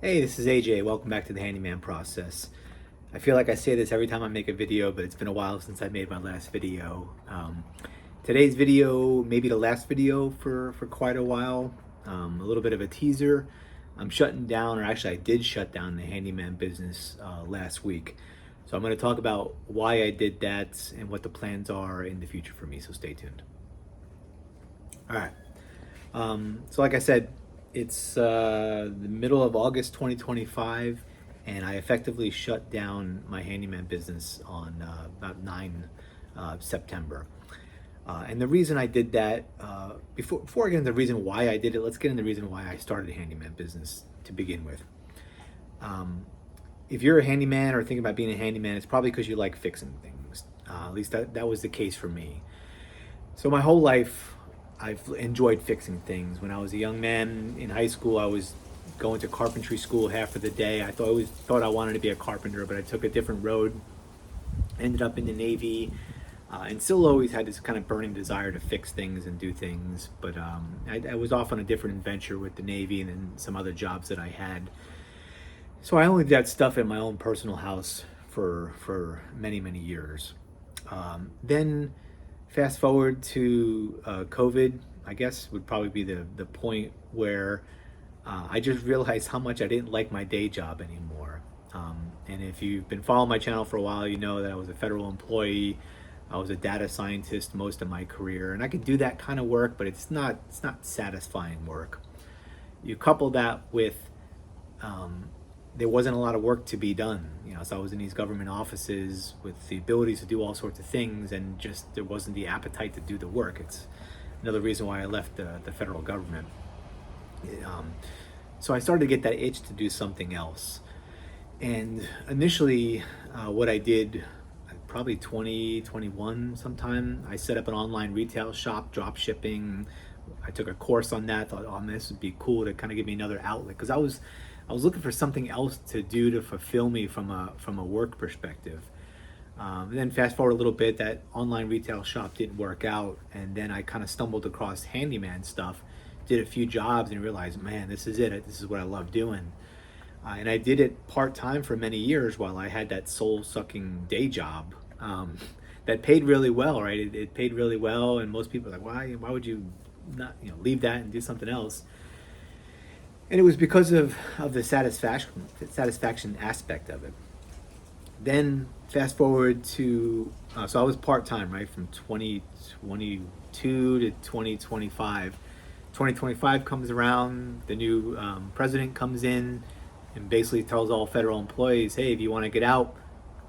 Hey, this is AJ. Welcome back to the Handyman process. I feel like I say this every time I make a video, but it's been a while since I made my last video. Today's video may be the last video for quite a while. A little bit of a teaser. I'm shutting down, or actually I did shut down the handyman business last week. So I'm going to talk about why I did that and what the plans are in the future for me, so stay tuned. All right. So like I said, it's the middle of August 2025, and I effectively shut down my handyman business on about 9 September. And the reason I did that, before I get into the reason why I did it, let's get into the reason why I started a handyman business to begin with. If you're a handyman or thinking about being a handyman, it's probably because you like fixing things. At least that was the case for me. So my whole life, I've enjoyed fixing things. When I was a young man in high school, I was going to carpentry school half of the day. Always thought I wanted to be a carpenter, but I took a different road. Ended up in the Navy, and still always had this kind of burning desire to fix things and do things. But I was off on a different adventure with the Navy and then some other jobs that I had. So I only did that stuff in my own personal house for many years. Then fast forward to COVID, I guess would probably be the point where I just realized how much I didn't like my day job anymore. And if you've been following my channel for a while, you know that I was a federal employee. I was a data scientist most of my career, and I could do that kind of work, but it's not satisfying work. You couple that with there wasn't a lot of work to be done, so I was in these government offices with the abilities to do all sorts of things, and just there wasn't the appetite to do the work. It's another reason why I left the federal government. So I started to get that itch to do something else. And initially, what I did, probably 2021 sometime, I set up an online retail shop, drop shipping. I took a course on that, thought, oh, this would be cool to kind of give me another outlet, because I was looking for something else to do to fulfill me from a work perspective. Then fast forward a little bit, that online retail shop didn't work out, and then I kind of stumbled across handyman stuff, did a few jobs, and realized, man, this is it. This is what I love doing. And I did it part-time for many years while I had that soul-sucking day job that paid really well, right? It paid really well, and most people are like, why would you not leave that and do something else? And it was because of the satisfaction aspect of it. Then fast forward to, so I was part-time, right, from 2022 to 2025. 2025 comes around, the new president comes in and basically tells all federal employees, hey, if you want to get out,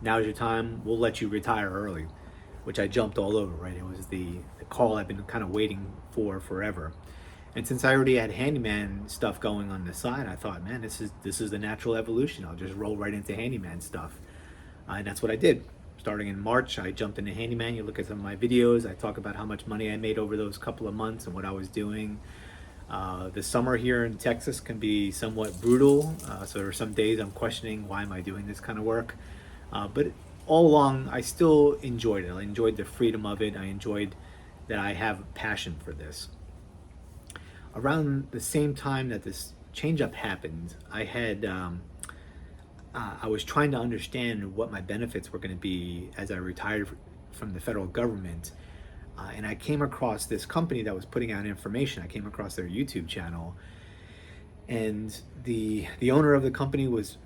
now's your time, we'll let you retire early, which I jumped all over, right? It was the call I've been kind of waiting for forever. And since I already had handyman stuff going on the side, I thought, man, this is the natural evolution. I'll just roll right into handyman stuff. And that's what I did. Starting in March, I jumped into handyman. You look at some of my videos, I talk about how much money I made over those couple of months and what I was doing. The summer here in Texas can be somewhat brutal. So there are some days I'm questioning, why am I doing this kind of work? But all along, I still enjoyed it. I enjoyed the freedom of it. I enjoyed that I have a passion for this. Around the same time that this change up happened, I was trying to understand what my benefits were going to be as I retired from the federal government. And I came across this company that was putting out information. I came across their YouTube channel, and the owner of the company was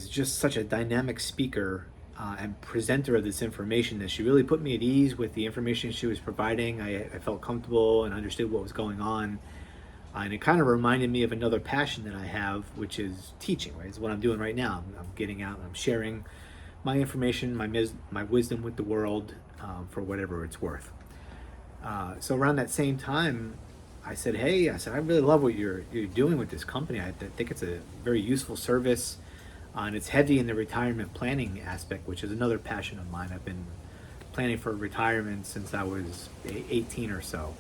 just such a dynamic speaker and presenter of this information that she really put me at ease with the information she was providing. I felt comfortable and understood what was going on. And it kind of reminded me of another passion that I have, which is teaching, right? It's what I'm doing right now. I'm getting out and I'm sharing my information, my wisdom with the world for whatever it's worth. So around that same time, I said, hey, I really love what you're doing with this company. I think it's a very useful service, and it's heavy in the retirement planning aspect, which is another passion of mine. I've been planning for retirement since I was 18 or so.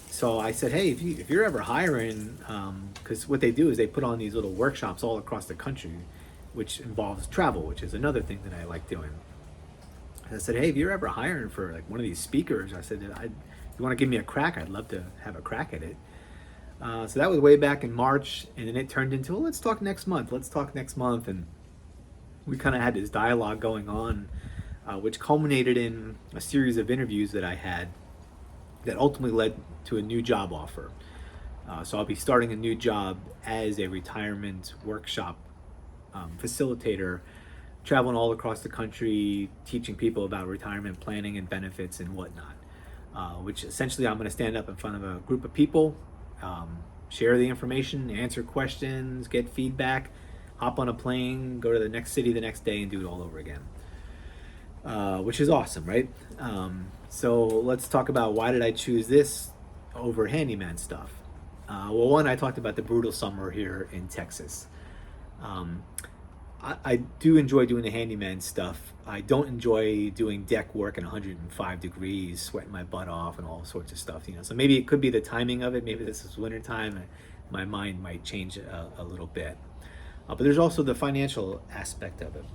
So I said, hey, if you're ever hiring, because what they do is they put on these little workshops all across the country, which involves travel, which is another thing that I like doing. And I said, hey, if you're ever hiring for like one of these speakers, I said, you want to give me a crack? I'd love to have a crack at it. So that was way back in March, and then it turned into, well, let's talk next month. Let's talk next month, and we kind of had this dialogue going on, which culminated in a series of interviews that I had that ultimately led to a new job offer. So I'll be starting a new job as a retirement workshop facilitator, traveling all across the country, teaching people about retirement planning and benefits and whatnot. Which essentially I'm going to stand up in front of a group of people, share the information, answer questions, get feedback, hop on a plane, go to the next city the next day, and do it all over again. Which is awesome, right? So let's talk about why did I choose this over handyman stuff. Well, one, I talked about the brutal summer here in Texas. I do enjoy doing the handyman stuff. I don't enjoy doing deck work in 105 degrees, sweating my butt off and all sorts of stuff. So maybe it could be the timing of it. Maybe this is wintertime and my mind might change a little bit. But there's also the financial aspect of it.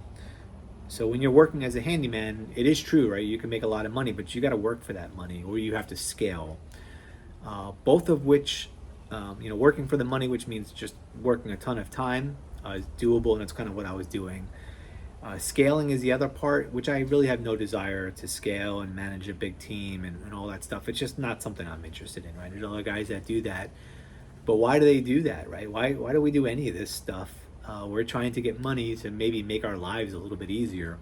So when you're working as a handyman, it is true, right? You can make a lot of money, but you got to work for that money, or you have to scale. Both of which, working for the money, which means just working a ton of time, is doable, and it's kind of what I was doing. Scaling is the other part, which I really have no desire to scale and manage a big team and all that stuff. It's just not something I'm interested in, right? There's other guys that do that, but why do they do that, right? Why do we do any of this stuff? We're trying to get money to maybe make our lives a little bit easier.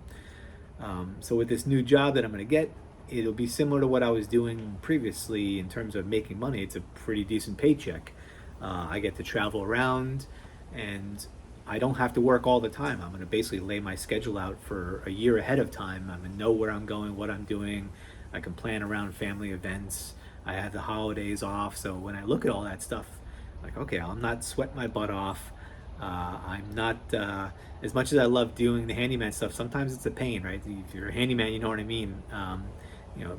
So with this new job that I'm going to get, it'll be similar to what I was doing previously in terms of making money. It's a pretty decent paycheck. I get to travel around, and I don't have to work all the time. I'm going to basically lay my schedule out for a year ahead of time. I'm going to know where I'm going, what I'm doing. I can plan around family events. I have the holidays off. So when I look at all that stuff, like, okay, I'm not sweating my butt off. I'm not, as much as I love doing the handyman stuff, sometimes it's a pain, right? If you're a handyman, you know what I mean.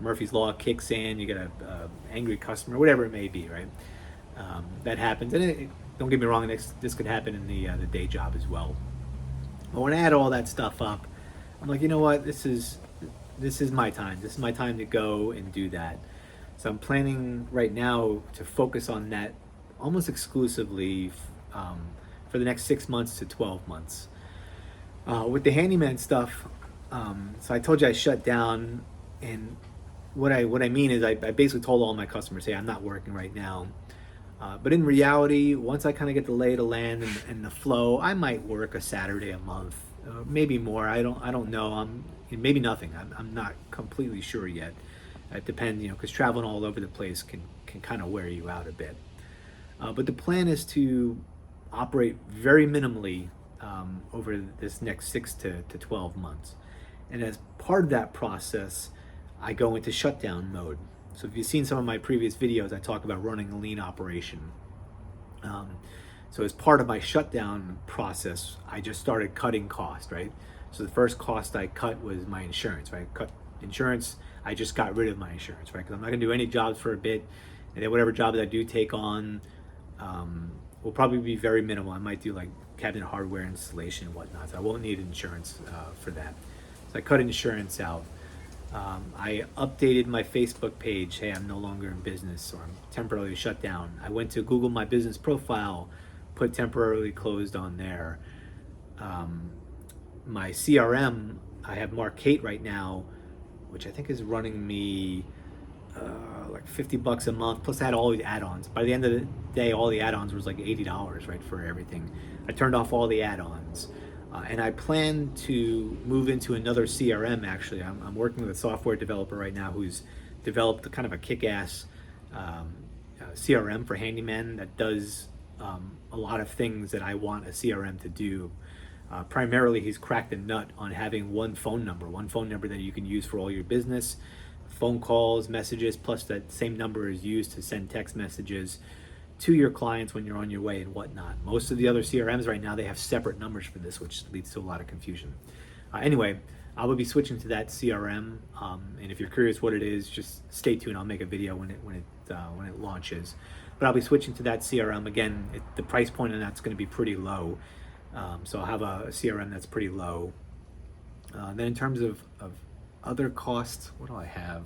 Murphy's Law kicks in, you get a angry customer, whatever it may be, right? That happens. And don't get me wrong, this could happen in the day job as well. But when I add all that stuff up, I'm like, you know what? This is my time. This is my time to go and do that. So I'm planning right now to focus on that almost exclusively for the next 6 months to 12 months. With the handyman stuff, so I told you I shut down, and what I mean is I basically told all my customers, hey, I'm not working right now. But in reality, once I kind of get the lay of the land and the flow, I might work a Saturday a month, maybe more. I don't know. Maybe nothing. I'm not completely sure yet. It depends, because traveling all over the place can kind of wear you out a bit. But the plan is to operate very minimally over this next 6 to 12 months. And as part of that process, I go into shutdown mode. So if you've seen some of my previous videos, I talk about running a lean operation. So as part of my shutdown process, I just started cutting costs, right? So the first cost I cut was my insurance, right? Cut insurance. I just got rid of my insurance, right? Because I'm not going to do any jobs for a bit. And then whatever jobs I do take on will probably be very minimal. I might do like cabinet hardware installation and whatnot. So I won't need insurance for that. So I cut insurance out. I updated my Facebook page. Hey, I'm no longer in business, or I'm temporarily shut down. I went to Google My Business profile, put temporarily closed on there. My CRM, I have Mark Kate right now, which I think is running me like $50 a month. Plus I had all the add-ons. By the end of the day, all the add-ons was like $80, right, for everything. I turned off all the add-ons. And I plan to move into another CRM, actually. I'm working with a software developer right now who's developed kind of a kick-ass CRM for handyman that does a lot of things that I want a CRM to do. Primarily, he's cracked the nut on having one phone number that you can use for all your business, phone calls, messages, plus that same number is used to send text messages to your clients when you're on your way and whatnot. Most of the other CRMs right now, they have separate numbers for this, which leads to a lot of confusion. Anyway, I will be switching to that CRM, and if you're curious what it is, just stay tuned. I'll make a video when it launches. But I'll be switching to that CRM again. The price point on that's going to be pretty low, so I'll have a CRM that's pretty low. Then in terms of other costs, what do I have?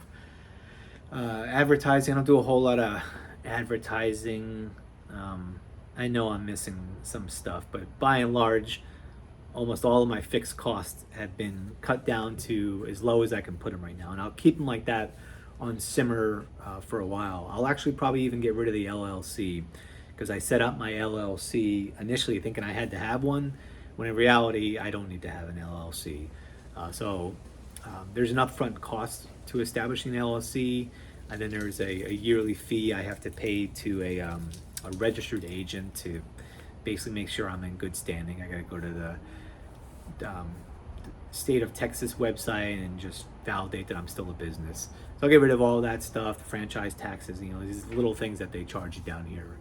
Advertising. I don't do a whole lot of advertising. I know I'm missing some stuff, but by and large, almost all of my fixed costs have been cut down to as low as I can put them right now, and I'll keep them like that on simmer for a while. I'll actually probably even get rid of the LLC, because I set up my LLC initially thinking I had to have one, when in reality I don't need to have an LLC. There's an upfront cost to establishing an LLC, and then there's a yearly fee I have to pay to a registered agent to basically make sure I'm in good standing. I got to go to the state of Texas website and just validate that I'm still a business. So I'll get rid of all that stuff, the franchise taxes, these little things that they charge you down here.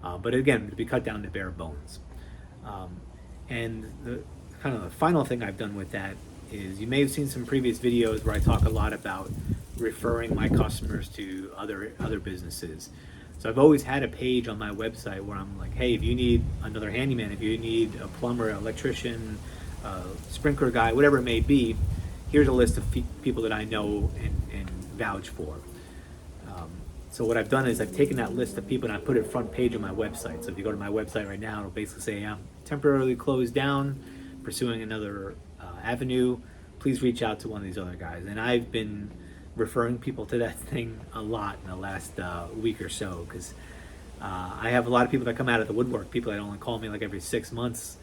But again, to be cut down to bare bones. And the kind of the final thing I've done with that is, you may have seen some previous videos where I talk a lot about referring my customers to other businesses. So I've always had a page on my website where I'm like, hey, if you need another handyman, if you need a plumber, electrician, sprinkler guy, whatever it may be, here's a list of people that I know and vouch for. So what I've done is I've taken that list of people and I put it front page on my website. So if you go to my website right now, it'll basically say, I'm temporarily closed down, pursuing another avenue. Please reach out to one of these other guys. And I've been referring people to that thing a lot in the last week or so, because I have a lot of people that come out of the woodwork, people that only call me like every 6 months.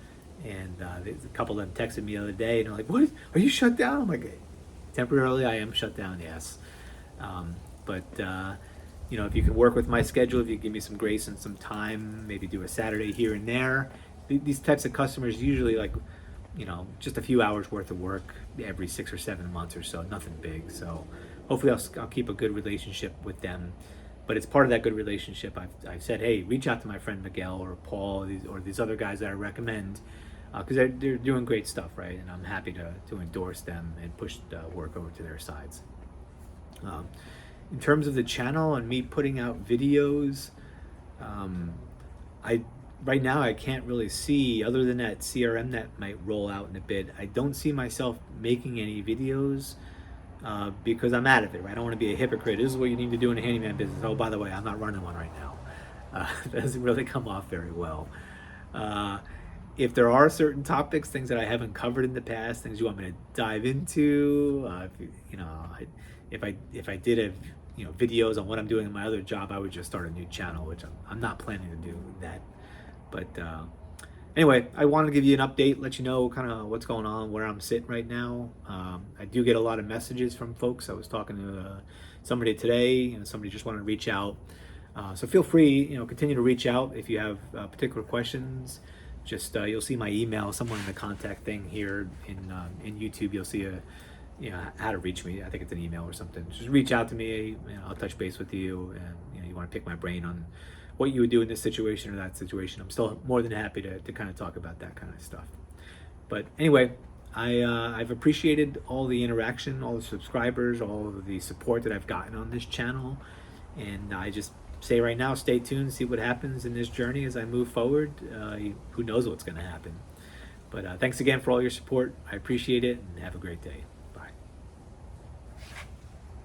And a couple of them texted me the other day and they're like, "What? Are you shut down?" I'm like, temporarily I am shut down, yes. But if you can work with my schedule, if you give me some grace and some time, maybe do a Saturday here and there. These types of customers usually like, just a few hours worth of work every 6 or 7 months or so, nothing big. So hopefully I'll keep a good relationship with them. But it's part of that good relationship. I've said, hey, reach out to my friend Miguel or Paul or these other guys that I recommend, because they're doing great stuff, right? And I'm happy to endorse them and push work over to their sides. In terms of the channel and me putting out videos, right now I can't really see, other than that CRM that might roll out in a bit, I don't see myself making any videos because I'm out of it, right? I don't want to be a hypocrite. This is what you need to do in a handyman business. Oh, by the way, I'm not running one right now. That doesn't really come off very well. If there are certain topics, things that I haven't covered in the past, things you want me to dive into, if I did videos on what I'm doing in my other job, I would just start a new channel, which I'm not planning to do that. But anyway, I wanted to give you an update, let you know kind of what's going on, where I'm sitting right now. I do get a lot of messages from folks. I was talking to somebody today, and somebody just wanted to reach out. So feel free, continue to reach out if you have particular questions. Just you'll see my email somewhere in the contact thing here in YouTube. You'll see how to reach me. I think it's an email or something. Just reach out to me. I'll touch base with you, and you want to pick my brain on what you would do in this situation or that situation. I'm still more than happy to kind of talk about that kind of stuff. But anyway, I've appreciated all the interaction, all the subscribers, all of the support that I've gotten on this channel, and I just say right now, stay tuned, see what happens in this journey as I move forward. Who knows what's going to happen. But thanks again for all your support. I appreciate it, and have a great day.